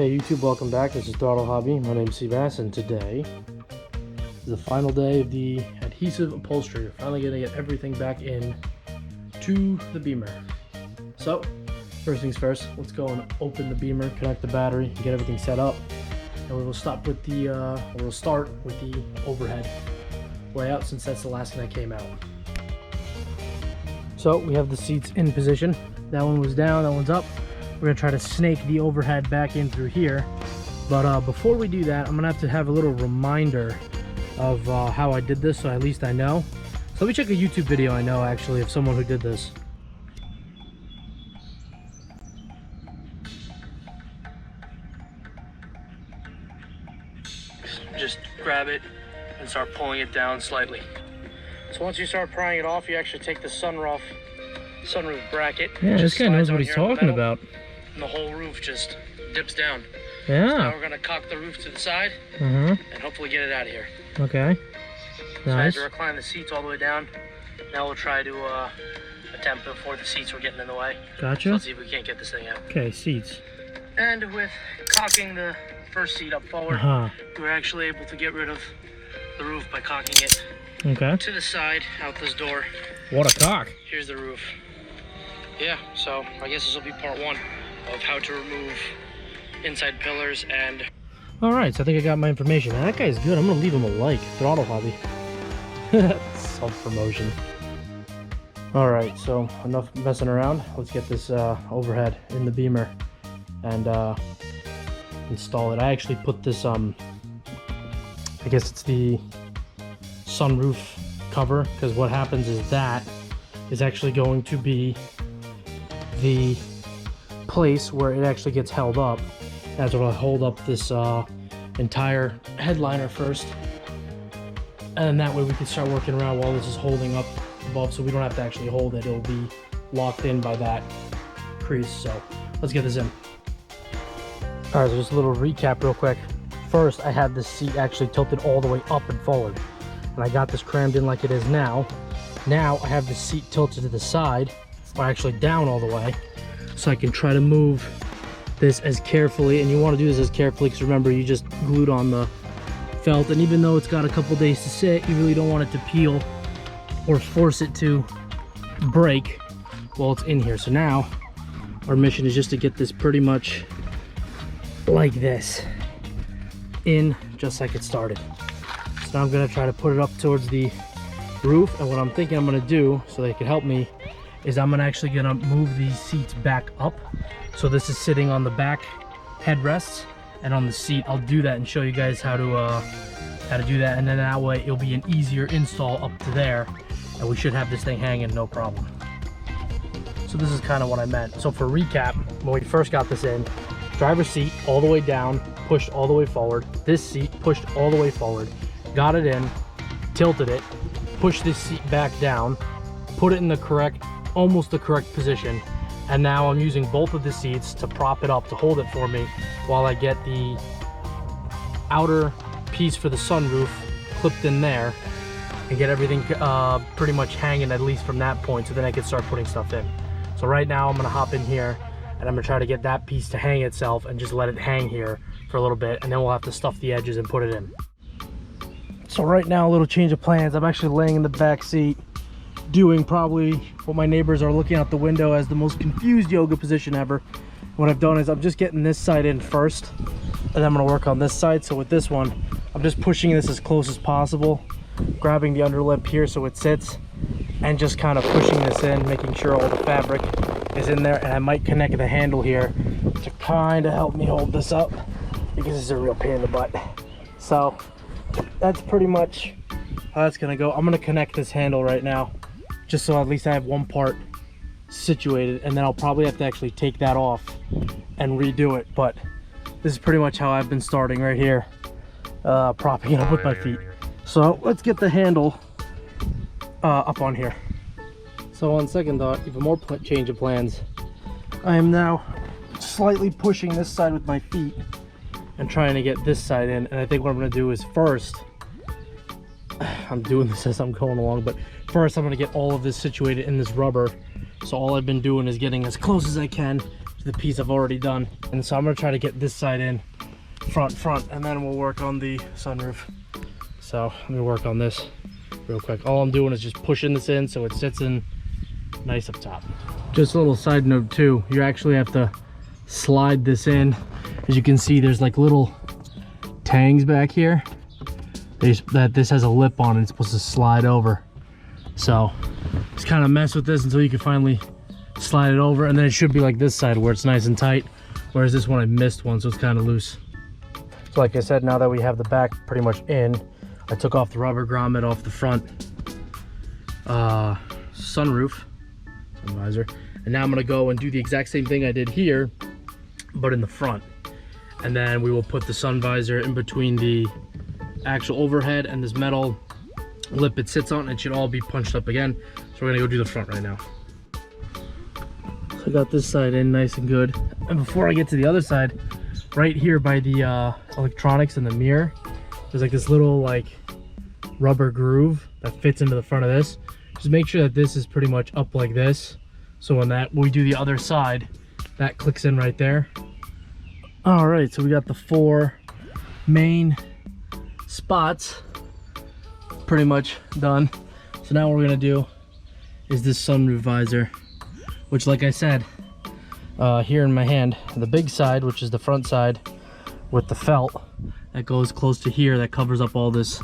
Hey YouTube, welcome back. This is Throttle Hobby. My name is Seabass, and today is the final day of the adhesive upholstery. We're finally going to get everything back in to the Beamer. So, first things first, let's go and open the Beamer, connect the battery, and get everything set up. And we will start with the overhead layout, since that's the last thing that came out. So we have the seats in position. That one was down, that one's up. We're gonna try to snake the overhead back in through here. But before we do that, I'm gonna have a little reminder of how I did this, so at least I know. So let me check a YouTube video I know actually of someone who did this. Just grab it and start pulling it down slightly. So once you start prying it off, you actually take the sunroof bracket. Yeah, this guy knows what he's talking about. And the whole roof just dips down. Yeah. So now we're gonna cock the roof to the side and hopefully get it out of here. Okay. Nice. So I had to recline the seats all the way down. Now we'll try to attempt before the seats were getting in the way. Gotcha. So let's see if we can't get this thing out. Okay, seats. And with cocking the first seat up forward, we were actually able to get rid of the roof by cocking it to the side out this door. What a cock. Here's the roof. Yeah, so I guess this will be part one of how to remove inside pillars. And all right, so I think I got my information. That guy's good. I'm gonna leave him a like. Throttle Hobby. Self-promotion. All right, so enough messing around. Let's get this overhead in the Beamer and install it. I actually put this I guess it's the sunroof cover, because what happens is that is actually going to be the place where it actually gets held up. That's what will hold up this entire headliner first, and that way we can start working around while this is holding up above, so we don't have to actually hold it. It'll be locked in by that crease. So let's get this in. All right, so just a little recap real quick. First, I had this seat actually tilted all the way up and forward, and I got this crammed in like it is now. Now I have the seat tilted to the side, or actually down all the way, so I can try to move this as carefully. And you want to do this as carefully because remember, you just glued on the felt, and even though it's got a couple days to sit, you really don't want it to peel or force it to break while it's in here. So now our mission is just to get this pretty much like this in, just like it started. So now I'm going to try to put it up towards the roof, and what I'm thinking I'm going to do so they can help me is I'm actually going to move these seats back up. So this is sitting on the back headrests, and on the seat I'll do that and show you guys how to do that, and then that way it'll be an easier install up to there, and we should have this thing hanging no problem. So this is kind of what I meant. So for recap, when we first got this in, driver's seat all the way down, pushed all the way forward. This seat pushed all the way forward, got it in, tilted it, pushed this seat back down, put it in the correct, almost the correct position, and now I'm using both of the seats to prop it up, to hold it for me while I get the outer piece for the sunroof clipped in there and get everything pretty much hanging, at least from that point, so then I can start putting stuff in. So right now I'm gonna hop in here and I'm gonna try to get that piece to hang itself and just let it hang here for a little bit, and then we'll have to stuff the edges and put it in. So right now, a little change of plans. I'm actually laying in the back seat, doing probably what my neighbors are looking out the window as the most confused yoga position ever. What I've done is I'm just getting this side in first, and then I'm gonna work on this side. So with this one, I'm just pushing this as close as possible, grabbing the underlip here so it sits, and just kind of pushing this in, making sure all the fabric is in there. And I might connect the handle here to kind of help me hold this up, because it's a real pain in the butt. So that's pretty much how that's gonna go. I'm gonna connect this handle right now, just so at least I have one part situated, and then I'll probably have to actually take that off and redo it. But this is pretty much how I've been starting right here, propping it up with my feet. So let's get the handle up on here. So on second thought, even more change of plans, I am now slightly pushing this side with my feet and trying to get this side in. And I think what I'm going to do is first, I'm doing this as I'm going along, but first I'm going to get all of this situated in this rubber. So all I've been doing is getting as close as I can, to the piece I've already done. And so I'm gonna try to get this side in front, and then we'll work on the sunroof. So let me work on this real quick. All I'm doing is just pushing this in so it sits in nice up top. Just a little side note too, you actually have to slide this in. As you can see, there's like little tangs back here that this has a lip on and it's supposed to slide over. So just kind of mess with this until you can finally slide it over, and then it should be like this side where it's nice and tight, whereas this one I missed one, so it's kind of loose. So like I said, now that we have the back pretty much in, I took off the rubber grommet off the front sunroof, sun visor, and now I'm gonna go and do the exact same thing I did here, but in the front. And then we will put the sun visor in between the actual overhead and this metal lip it sits on. It should all be punched up again. So we're gonna go do the front right now. So I got this side in nice and good. And before I get to the other side, right here by the electronics and the mirror, there's like this little like rubber groove that fits into the front of this. Just make sure that this is pretty much up like this. So when we do the other side, that clicks in right there. All right, so we got the 4 main spots pretty much done. So now what we're gonna do is this sunroof visor, which like I said, here in my hand, the big side, which is the front side with the felt that goes close to here, that covers up all this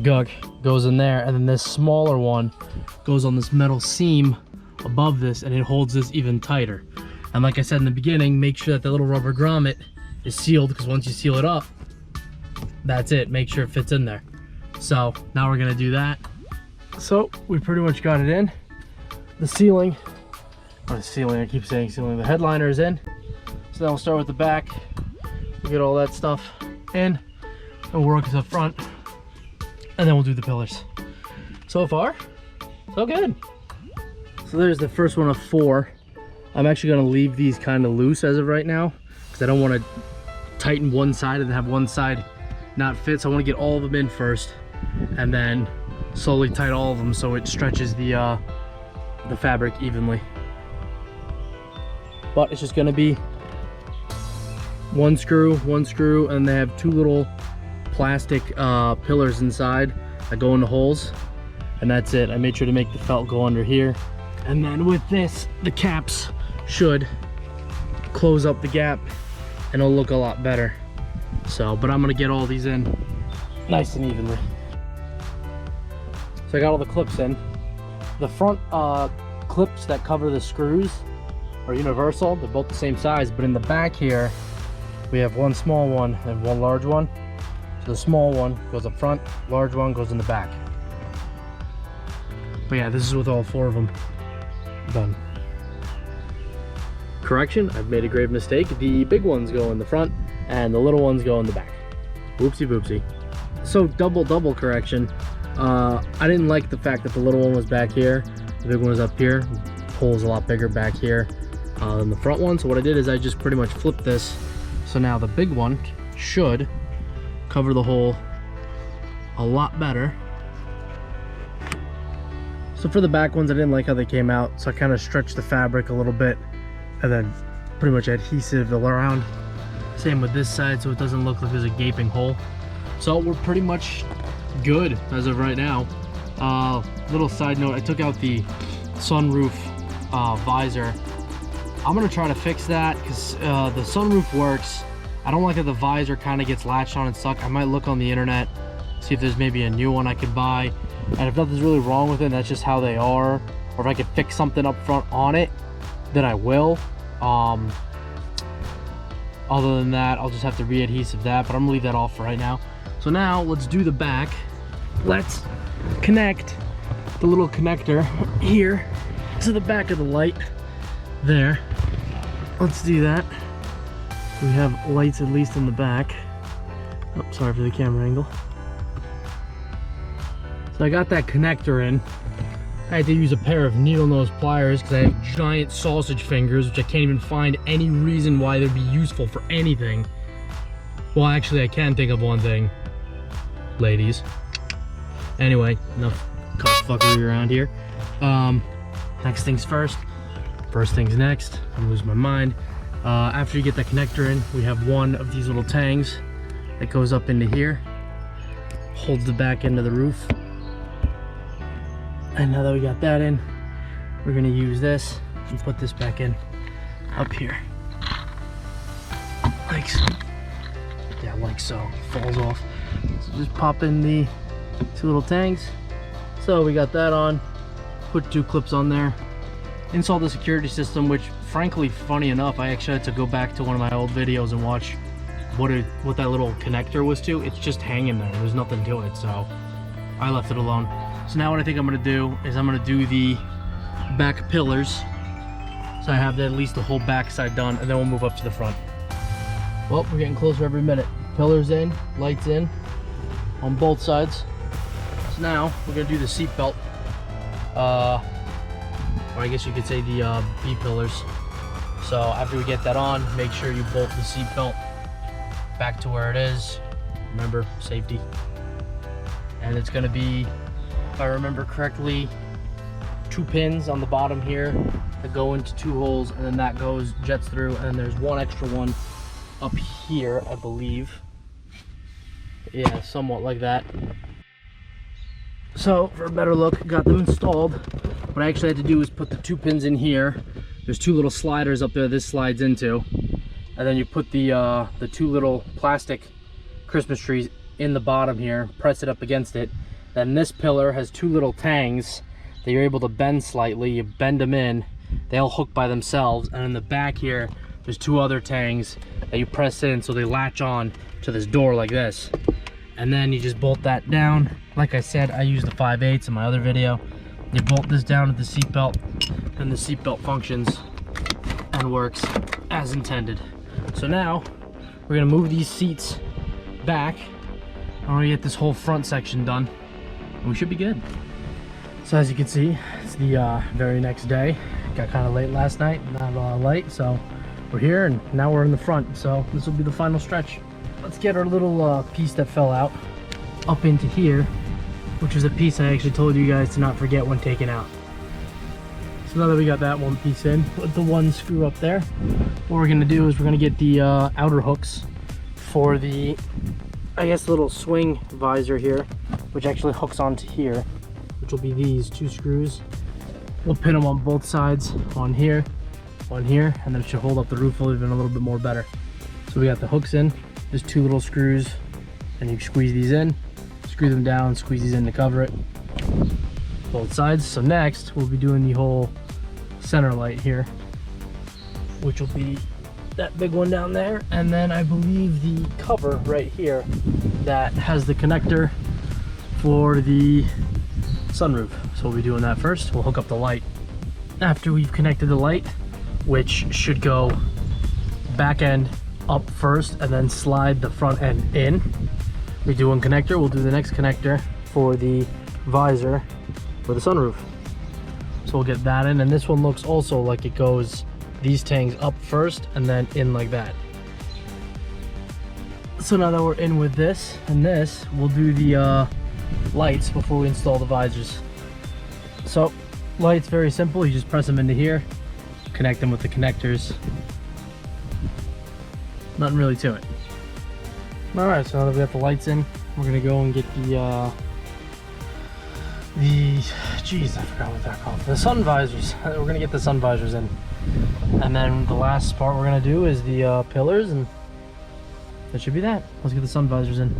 gunk, goes in there, and then this smaller one goes on this metal seam above this, and it holds this even tighter. And like I said in the beginning, make sure that the little rubber grommet is sealed, because once you seal it up, that's it. Make sure it fits in there. So now we're gonna do that. So we pretty much got it in. The ceiling, or the ceiling, I keep saying ceiling, the headliner is in. So then we'll start with the back. We'll get all that stuff in, and we'll work the front, and then we'll do the pillars. So far, so good. So there's the first one of 4. I'm actually gonna leave these kind of loose as of right now, because I don't wanna tighten one side and have one side not fit. So I wanna get all of them in first, and then slowly tighten all of them so it stretches the fabric evenly. But it's just gonna be one screw, and they have 2 little plastic pillars inside that go in the holes, and that's it. I made sure to make the felt go under here, and then with this, the caps should close up the gap and it'll look a lot better. So, but I'm gonna get all these in nice and evenly. So I got all the clips in. The front clips that cover the screws are universal. They're both the same size, but in the back here, we have one small one and one large one. So the small one goes up front, large one goes in the back. But yeah, this is with all 4 of them done. Correction, I've made a grave mistake. The big ones go in the front and the little ones go in the back. Whoopsie boopsie. So double correction. I didn't like the fact that the little one was back here, the big one was up here. The hole's a lot bigger back here than the front one. So what I did is I just pretty much flipped this. So now the big one should cover the hole a lot better. So for the back ones, I didn't like how they came out, so I kind of stretched the fabric a little bit and then pretty much adhesive all around. Same with this side, so it doesn't look like there's a gaping hole. So we're pretty much good as of right now. Little side note, I took out the sunroof visor. I'm gonna try to fix that because the sunroof works. I don't like that the visor kind of gets latched on and stuck. I might look on the internet, see if there's maybe a new one I could buy. And if nothing's really wrong with it, that's just how they are. Or if I could fix something up front on it, then I will. Other than that, I'll just have to re-adhesive that, but I'm gonna leave that off for right now. So now let's do the back. Let's connect the little connector here to the back of the light there. Let's do that. We have lights at least in the back. Oh, sorry for the camera angle. So I got that connector in. I had to use a pair of needle nose pliers because I have giant sausage fingers, which I can't even find any reason why they'd be useful for anything. Well, actually, I can think of one thing, ladies. Anyway, enough cockfuckery around here. Next things first, First things next, I lose my mind. After you get the connector in, we have one of these little tangs that goes up into here, holds the back end of the roof. And now that we got that in, we're gonna use this and put this back in up here. Like so. Yeah, like so. Falls off. So just pop in the two little tanks. So we got that on. Put two clips on there. Install the security system, which frankly, funny enough, I actually had to go back to one of my old videos and watch what that little connector was to. It's just hanging there. There's nothing to it, so I left it alone. So now what I think I'm gonna do is I'm gonna do the back pillars. So I have at least the whole back side done, and then we'll move up to the front. Well, we're getting closer every minute. Pillars in, lights in on both sides. So now we're gonna do the seat belt. Or I guess you could say the B pillars. So after we get that on, make sure you bolt the seat belt back to where it is. Remember, safety. And it's gonna be, if I remember correctly, 2 pins on the bottom here that go into 2 holes, and then that jets through, and then there's one extra one up here, I believe. Yeah, somewhat like that. So for a better look, got them installed. What I actually had to do is put the 2 pins in here. There's 2 little sliders up there this slides into, and then you put the 2 little plastic Christmas trees in the bottom here, press it up against it. Then this pillar has 2 little tangs that you're able to bend slightly. You bend them in, they'll hook by themselves, and in the back here there's 2 other tangs that you press in so they latch on to this door like this. And then you just bolt that down. Like I said, I used the 5/8 in my other video. You bolt this down to the seat belt, and the seat belt functions and works as intended. So now we're gonna move these seats back. I want to get this whole front section done, and we should be good. So as you can see, it's the very next day. Got kind of late last night, not a lot of light, so we're here, and now we're in the front. So this will be the final stretch. Let's get our little piece that fell out up into here, which is a piece I actually told you guys to not forget when taking out. So now that we got that one piece in, put the one screw up there. What we're gonna do is we're gonna get the outer hooks for the, I guess, little swing visor here, which actually hooks onto here, which will be these 2 screws. We'll pin them on both sides, on here, and then it should hold up the roof even a little bit more better. So we got the hooks in, just 2 little screws, and you squeeze these in, screw them down, squeeze these in to cover it, both sides. So next we'll be doing the whole center light here, which will be that big one down there, and then I believe the cover right here that has the connector for the sunroof. So we'll be doing that first. We'll hook up the light after we've connected the light, which should go back end up first and then slide the front end in. We do one connector, we'll do the next connector for the visor for the sunroof. So we'll get that in, and this one looks also like it goes these tangs up first and then in like that. So now that we're in with this and this, we'll do the lights before we install the visors. So lights, very simple. You just press them into here, connect them with the connectors. Nothing really to it. All right, so now that we got the lights in, we're gonna go and get geez, I forgot what they're called. The sun visors. We're gonna get the sun visors in. And then the last part we're gonna do is the pillars, and that should be that. Let's get the sun visors in.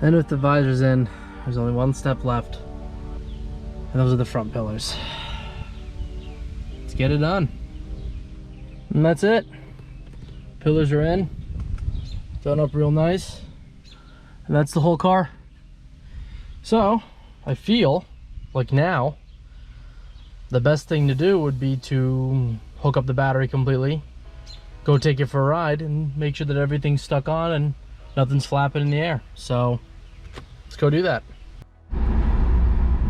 And with the visors in, there's only one step left. And those are the front pillars. Let's get it done. And that's it. Pillars are in. Done up real nice. And that's the whole car. So, I feel like now the best thing to do would be to hook up the battery completely, go take it for a ride, and make sure that everything's stuck on and nothing's flapping in the air. So let's go do that.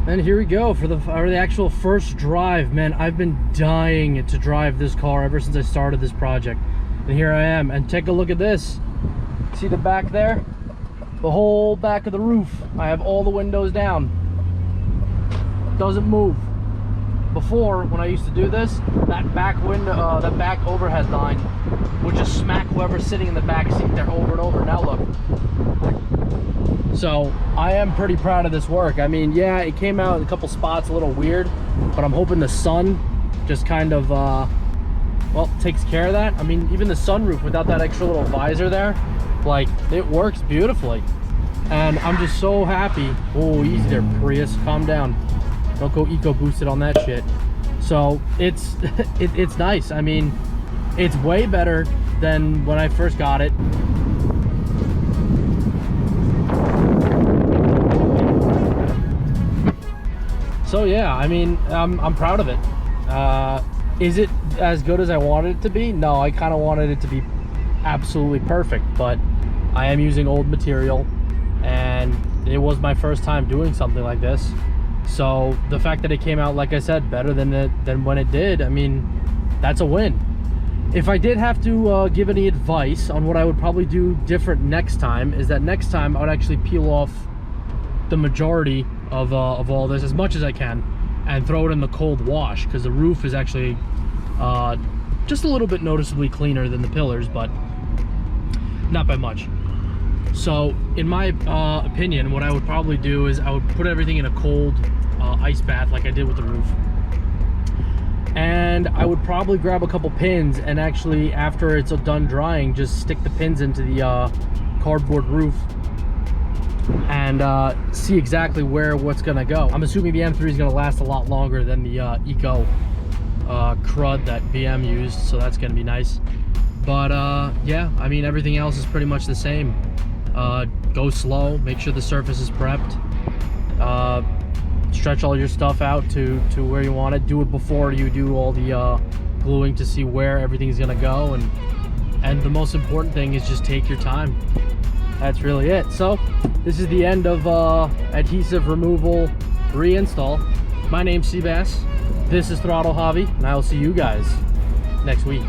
And here we go for the actual first drive. Man, I've been dying to drive this car ever since I started this project, and here I am. And take a look at this. See the back there? The whole back of the roof. I have all the windows down. Doesn't move. before, when I used to do this, that back window, that back overhead line would just smack whoever's sitting in the back seat there over and over. Now look. So I am pretty proud of this work. I mean, yeah, it came out in a couple spots a little weird, but I'm hoping the sun just kind of, well, takes care of that. I mean, even the sunroof without that extra little visor there, like, it works beautifully. And I'm just so happy. Oh, easy there, Prius, calm down. Don't go eco boosted on that shit. So it's it's nice. I mean, it's way better than when I first got it. So yeah, I mean, I'm proud of it. Is it as good as I wanted it to be? No, I kind of wanted it to be absolutely perfect, but I am using old material, and it was my first time doing something like this. So the fact that it came out, like I said, better than when it did, I mean, that's a win. If I did have to give any advice on what I would probably do different next time, is that next time I would actually peel off the majority of all this, as much as I can, and throw it in the cold wash, because the roof is actually just a little bit noticeably cleaner than the pillars, but not by much. So in my opinion, what I would probably do is I would put everything in a cold ice bath like I did with the roof, and I would probably grab a couple pins and actually, after it's done drying, just stick the pins into the cardboard roof and see exactly what's gonna go. I'm assuming the M3 is gonna last a lot longer than the eco crud that BM used, so that's gonna be nice. But yeah, I mean, everything else is pretty much the same. Go slow, make sure the surface is prepped, stretch all your stuff out to where you want it. Do it before you do all the gluing to see where everything's gonna go, and the most important thing is just take your time. That's really it. So this is the end of adhesive removal reinstall. My name's Seabass, this is Throttle Hobby, and I will see you guys next week.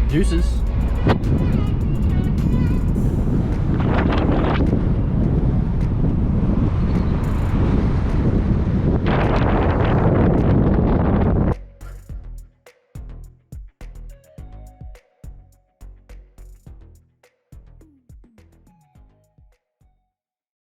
Deuces.